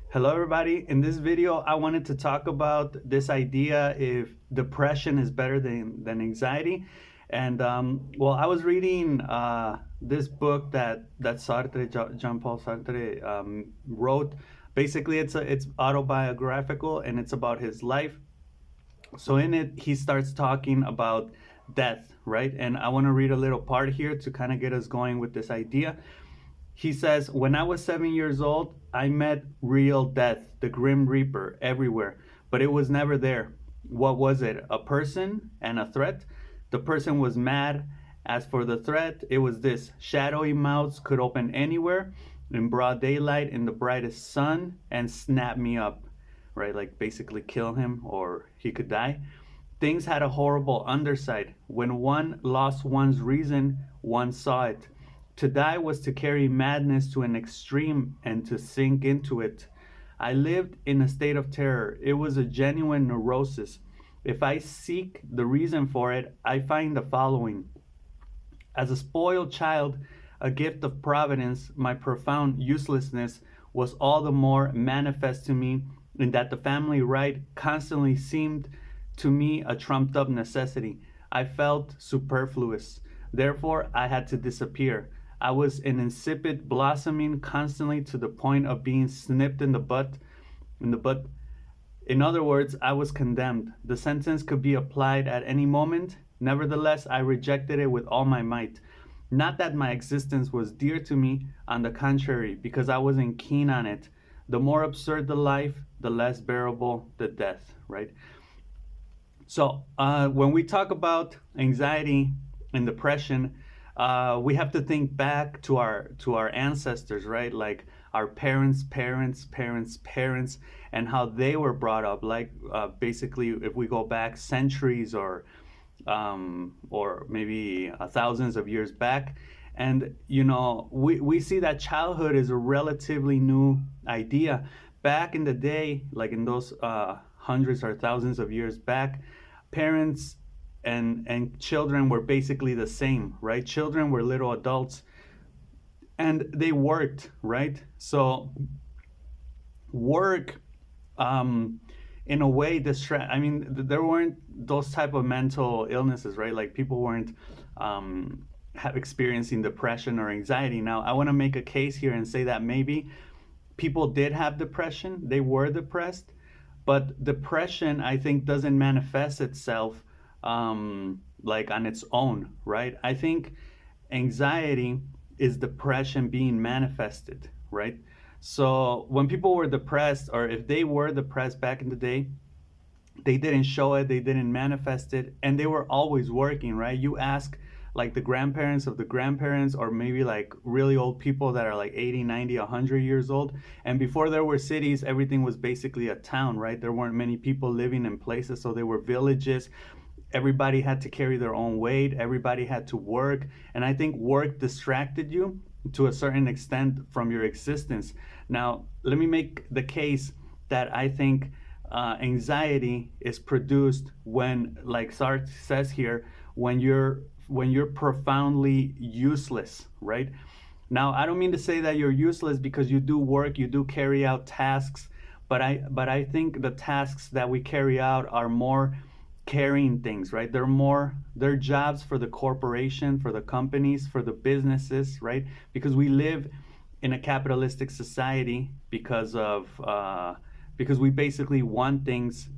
Hello, everybody. In this video, I wanted to talk about this idea if depression is better than anxiety. And well, I was reading this book that Jean-Paul Sartre wrote. Basically, it's autobiographical and it's about his life. So in it, he starts talking about death, right? And I want to read a little part here to kind of get us going with this idea. He says, when I was 7 years old, I met real death, the Grim Reaper, everywhere, but it was never there. What was it? A person and a threat? The person was mad. As for the threat, it was this: shadowy mouths could open anywhere in broad daylight in the brightest sun and snap me up, right? Like basically kill him or he could die. Things had a horrible underside. When one lost one's reason, one saw it. To die was to carry madness to an extreme and to sink into it. I lived in a state of terror. It was a genuine neurosis. If I seek the reason for it, I find the following. As a spoiled child, a gift of providence, my profound uselessness was all the more manifest to me in that the family right constantly seemed to me a trumped up necessity. I felt superfluous. Therefore, I had to disappear. I was an insipid blossoming constantly to the point of being snipped in the butt. In other words, I was condemned. The sentence could be applied at any moment. Nevertheless, I rejected it with all my might. Not that my existence was dear to me, on the contrary, because I wasn't keen on it. The more absurd the life, the less bearable the death, right? So, when we talk about anxiety and depression, we have to think back to our ancestors, right? Like our parents, and how they were brought up. Like basically, if we go back centuries or maybe thousands of years back, and we see that childhood is a relatively new idea. Back in the day, like in those hundreds or thousands of years back, parents and children were basically the same, right? Children were little adults and they worked, right? So work, in a way, I mean, there weren't those type of mental illnesses, right? Like people weren't experiencing depression or anxiety. Now I want to make a case here and say that maybe people did have depression, they were depressed, but depression, I think, doesn't manifest itself like on its own, right? I think anxiety is depression being manifested, right? So when people were depressed, or if they were depressed back in the day, they didn't show it, they didn't manifest it, and they were always working, right? You ask like the grandparents of the grandparents, or maybe like really old people that are like 80, 90, 100 years old, and before there were cities, everything was basically a town, right? There weren't many people living in places, so they were villages. Everybody had to carry their own weight, everybody had to work, and I think work distracted you to a certain extent from your existence. Now let me make the case that I think anxiety is produced when, like Sartre says here, when you're profoundly useless, right? Now I don't mean to say that you're useless because you do work, you do carry out tasks, but I think the tasks that we carry out are more carrying things, right? They're jobs for the corporation, for the companies, for the businesses, right? Because we live in a capitalistic society because we basically want things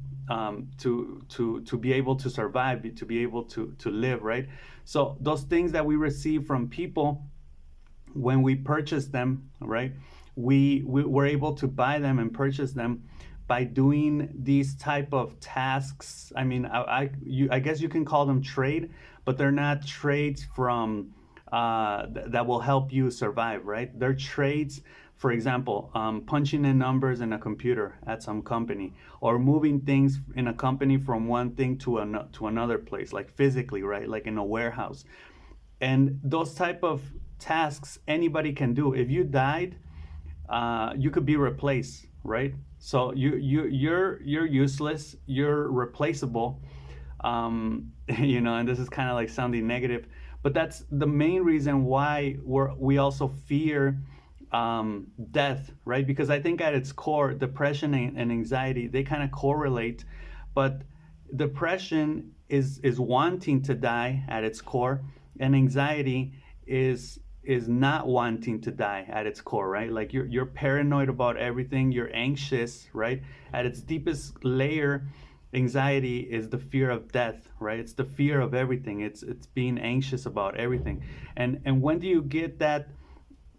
to be able to survive, to be able to live, right? So those things that we receive from people, when we purchase them, right? We were able to buy them and purchase them by doing these type of tasks. I mean, I guess you can call them trade, but they're not trades from that will help you survive, right? They're trades, for example, punching in numbers in a computer at some company, or moving things in a company from one thing to another place, like physically, right? Like in a warehouse. And those type of tasks anybody can do. If you died, you could be replaced, right? So you're useless, you're replaceable, and this is kind of like sounding negative, but that's the main reason why we also fear death, right? Because I think at its core, depression and anxiety, they kind of correlate, but depression is wanting to die at its core, and anxiety is not wanting to die at its core, right? Like you're paranoid about everything, you're anxious, right? At its deepest layer, anxiety is the fear of death, right? It's the fear of everything. It's being anxious about everything. And when do you get that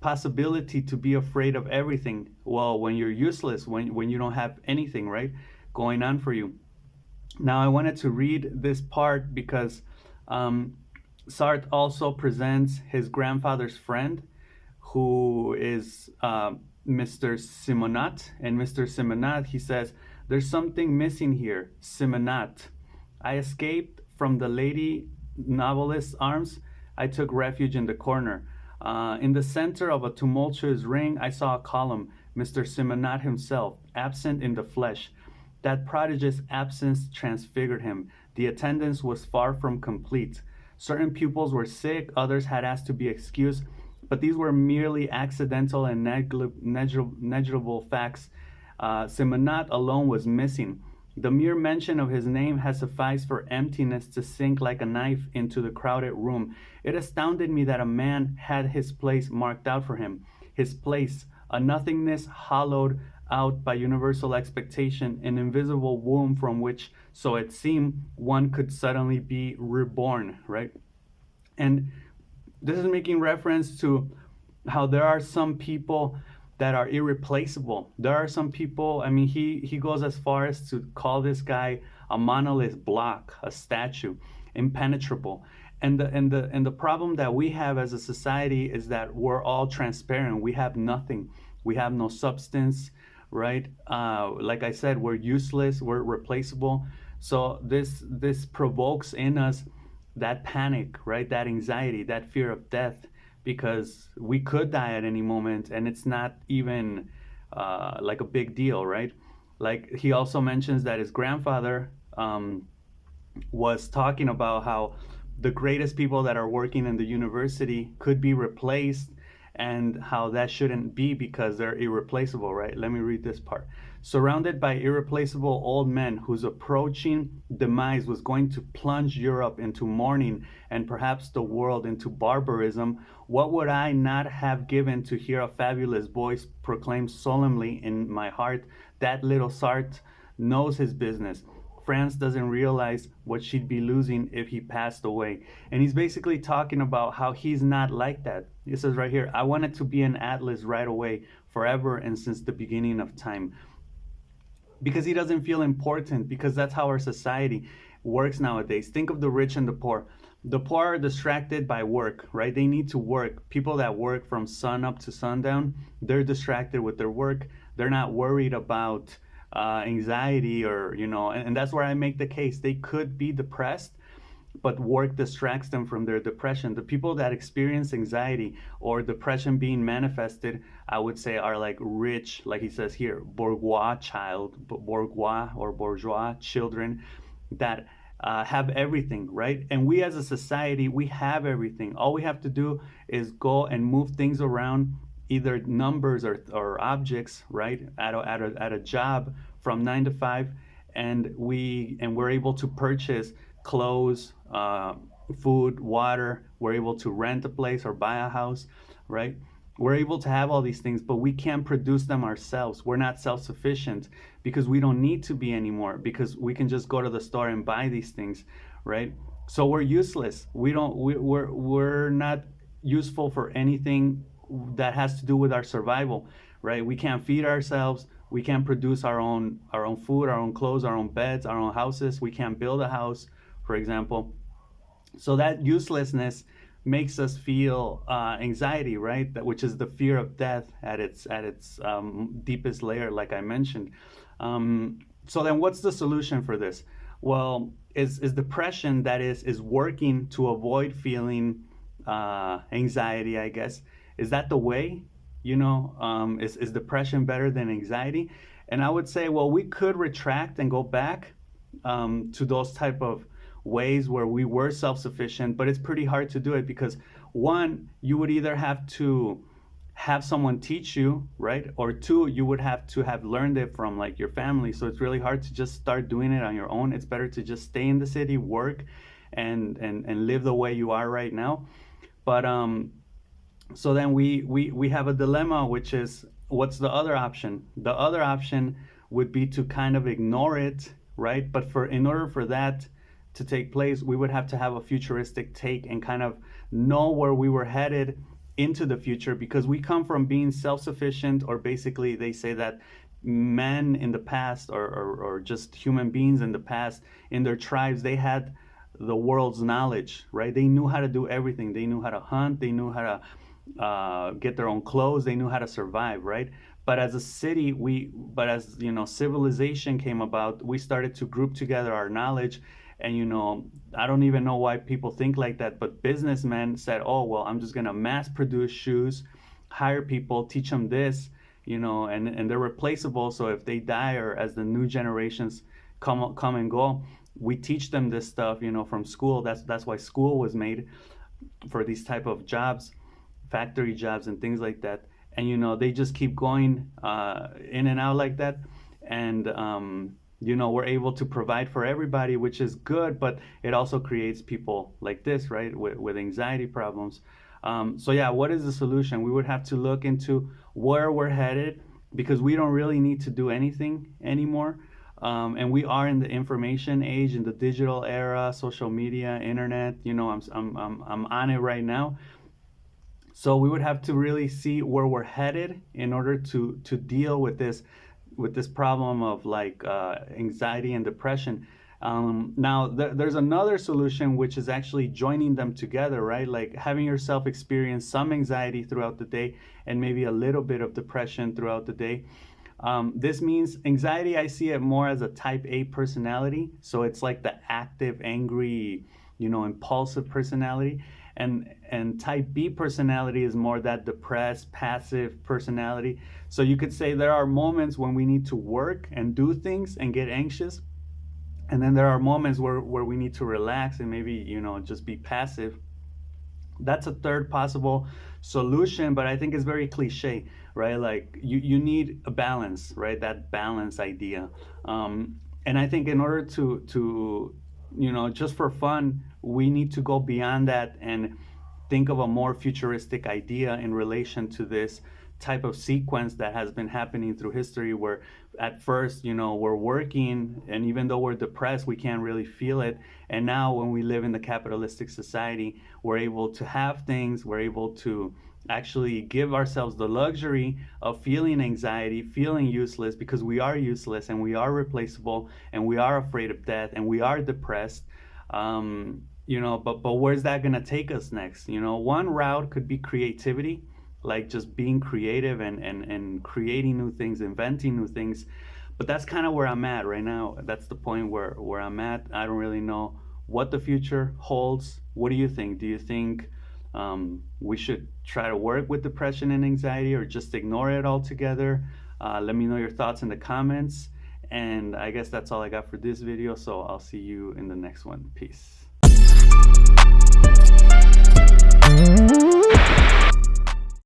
possibility to be afraid of everything? Well, when you're useless, when you don't have anything, right, going on for you. Now I wanted to read this part because Sartre also presents his grandfather's friend, who is Mr. Simonat. And Mr. Simonat, he says, "There's something missing here, Simonat. I escaped from the lady novelist's arms. I took refuge in the corner. In the center of a tumultuous ring, I saw a column, Mr. Simonat himself, absent in the flesh. That prodigious absence transfigured him. The attendance was far from complete. Certain pupils were sick, others had asked to be excused, but these were merely accidental and negligible facts. Simonat alone was missing. The mere mention of his name had sufficed for emptiness to sink like a knife into the crowded room. It astounded me that a man had his place marked out for him. His place, a nothingness hollowed out by universal expectation, an invisible womb from which, so it seemed, one could suddenly be reborn," right? And this is making reference to how there are some people that are irreplaceable. There are some people, I mean, he goes as far as to call this guy a monolith block, a statue, impenetrable. And the problem that we have as a society is that we're all transparent. We have nothing. We have no substance, right? Like I said, we're useless. We're replaceable. So this provokes in us that panic, right? That anxiety, that fear of death, because we could die at any moment, and it's not even like a big deal, right? Like he also mentions that his grandfather was talking about how the greatest people that are working in the university could be replaced, and how that shouldn't be because they're irreplaceable, right? Let me read this part. "Surrounded by irreplaceable old men whose approaching demise was going to plunge Europe into mourning and perhaps the world into barbarism, what would I not have given to hear a fabulous voice proclaim solemnly in my heart, that little Sartre knows his business. France doesn't realize what she'd be losing if he passed away." And he's basically talking about how he's not like that. He says right here, "I wanted to be an Atlas right away, forever and since the beginning of time." Because he doesn't feel important, because that's how our society works nowadays. Think of the rich and the poor. The poor are distracted by work, right? They need to work. People that work from sun up to sundown, they're distracted with their work. They're not worried about anxiety, or and that's where I make the case they could be depressed, but work distracts them from their depression. The people that experience anxiety or depression being manifested, I would say, are like rich, like he says here, bourgeois children that have everything, right? And we as a society, we have everything. All we have to do is go and move things around, either numbers or objects, right, at a job from 9 to 5, and we're able to purchase clothes, food, water. We're able to rent a place or buy a house, right? We're able to have all these things, but we can't produce them ourselves. We're not self-sufficient because we don't need to be anymore, because we can just go to the store and buy these things, right? So we're useless. We're not useful for anything that has to do with our survival, right? We can't feed ourselves. We can't produce our own food, our own clothes, our own beds, our own houses. We can't build a house, for example. So that uselessness makes us feel anxiety, right? Which is the fear of death at its deepest layer, like I mentioned. So then, what's the solution for this? Well, is depression that is working to avoid feeling anxiety, I guess. Is that the way? Is depression better than anxiety? And I would say, well, we could retract and go back to those type of ways where we were self-sufficient, but it's pretty hard to do it because, one, you would either have to have someone teach you, right? Or two, you would have to have learned it from like your family. So it's really hard to just start doing it on your own. It's better to just stay in the city, work, and live the way you are right now. But so then we have a dilemma, which is, what's the other option? The other option would be to kind of ignore it, right? But in order for that to take place, we would have to have a futuristic take and kind of know where we were headed into the future, because we come from being self-sufficient, or basically they say that men in the past, or just human beings in the past, in their tribes, they had the world's knowledge, right? They knew how to do everything. They knew how to hunt, they knew how to get their own clothes, they knew how to survive, right? But as a city, as civilization came about, we started to group together our knowledge. And I don't even know why people think like that, but businessmen said, oh, well, I'm just gonna mass produce shoes, hire people, teach them this, and they're replaceable. So if they die, or as the new generations come and go, we teach them this stuff, from school. That's why school was made, for these type of jobs, factory jobs and things like that. And they just keep going in and out like that. And we're able to provide for everybody, which is good, but it also creates people like this, right, with anxiety problems. So yeah, what is the solution? We would have to look into where we're headed, because we don't really need to do anything anymore. And we are in the information age, in the digital era, social media, internet. I'm on it right now. So we would have to really see where we're headed in order to deal with this problem of like anxiety and depression. Now there's another solution, which is actually joining them together, right? Like having yourself experience some anxiety throughout the day and maybe a little bit of depression throughout the day. This means anxiety, I see it more as a type A personality. So it's like the active, angry, impulsive personality. And type B personality is more that depressed, passive personality. So you could say there are moments when we need to work and do things and get anxious. And then there are moments where we need to relax and maybe, just be passive. That's a third possible solution, but I think it's very cliche, right? Like you need a balance, right? That balance idea. And I think in order to just for fun, we need to go beyond that and think of a more futuristic idea in relation to this type of sequence that has been happening through history, where at first, we're working, and even though we're depressed, we can't really feel it. And now when we live in the capitalistic society, we're able to have things, we're able to actually give ourselves the luxury of feeling anxiety, feeling useless, because we are useless and we are replaceable and we are afraid of death and we are depressed. But where's that going to take us next? One route could be creativity, like just being creative and creating new things, inventing new things. But that's kind of where I'm at right now. That's the point where I'm at. I don't really know what the future holds. What do you think? Do you think we should try to work with depression and anxiety, or just ignore it altogether? Let me know your thoughts in the comments. And I guess that's all I got for this video. So I'll see you in the next one. Peace.